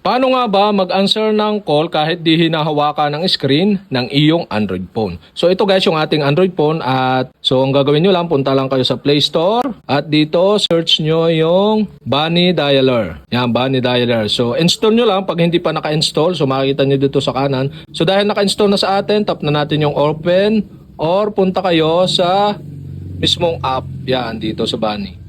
Paano nga ba mag-answer ng call kahit di hinahawakan ng screen ng iyong Android phone? So ito guys yung ating Android phone at so ang gagawin nyo lang, punta lang kayo sa Play Store at dito search nyo yung Bunny Dialer. Yan, Bunny Dialer. So install nyo lang pag hindi pa naka-install. So makikita nyo dito sa kanan. So dahil naka-install na sa atin, tap na natin yung open or punta kayo sa mismong app. Yan, dito sa Bunny.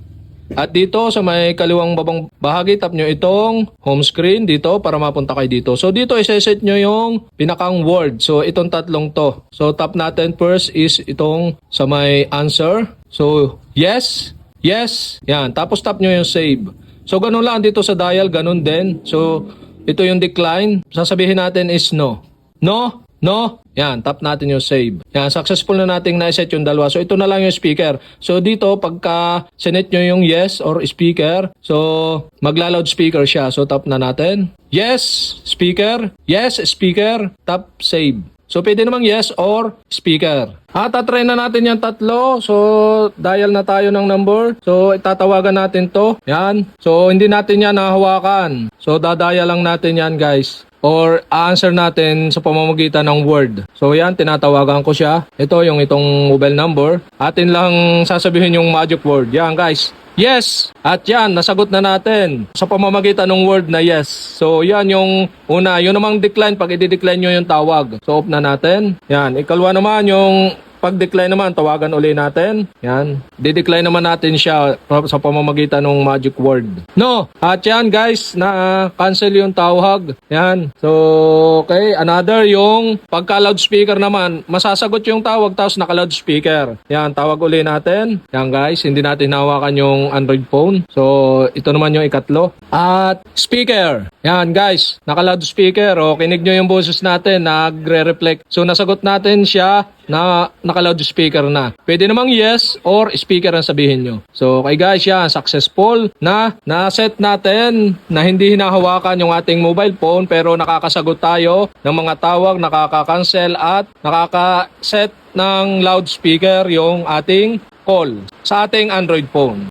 At dito sa may kaliwang babang bahagi, tap nyo itong home screen dito para mapunta kayo dito. So dito iseset nyo yung pinakang word. So itong tatlong to. So tap natin first is itong sa may answer. So yes, yes, yan. Tapos tap nyo yung save. So ganun lang dito sa dial, ganun din. So ito yung decline. Sasabihin natin is no. No, no. Yan, tap natin yung save. Yan, successful na nating na-set yung dalawa. So, ito na lang yung speaker. So, dito, pagka sinet nyo yung yes or speaker, so, magla-loud speaker siya. So, tap na natin. Yes, speaker. Yes, speaker. Tap save. So, pwede namang yes or speaker. Tatry na natin yung tatlo. So, dial na tayo ng number. So, itatawagan natin to. Yan. So, hindi natin yan nahawakan. So, dadaya lang natin yan, guys. Or answer natin sa pamamagitan ng word. So yan, tinatawagan ko siya. Ito yung itong mobile number. Atin lang sasabihin yung magic word. Yan guys. Yes! At yan, nasagot na natin sa pamamagitan ng word na yes. So yan yung una. Yun namang decline pag i-decline nyo yung tawag. So off na natin. Yan, ikalwa naman yung pag-decline naman, tawagan uli natin. Yan. Di-decline naman natin siya sa pamamagitan ng magic word. No! At yan guys, na-cancel yung tawag. Yan. So, okay. Another yung pagka-loudspeaker naman. Masasagot yung tawag tapos naka-loudspeaker. Yan. Tawag uli natin. Yan guys. Hindi natin hawakan yung Android phone. So, ito naman yung ikatlo. At speaker. Yan guys. Naka-loudspeaker. O, kinig nyo yung boses natin. Nagre-reflect. So, nasagot natin siya na naka-loudspeaker na. Pwede namang yes or speaker ang sabihin nyo. So, okay guys, yan, successful na na-set natin na hindi hinahawakan yung ating mobile phone pero nakakasagot tayo ng mga tawag, nakaka-cancel at nakaka-set ng loudspeaker yung ating call sa ating Android phone.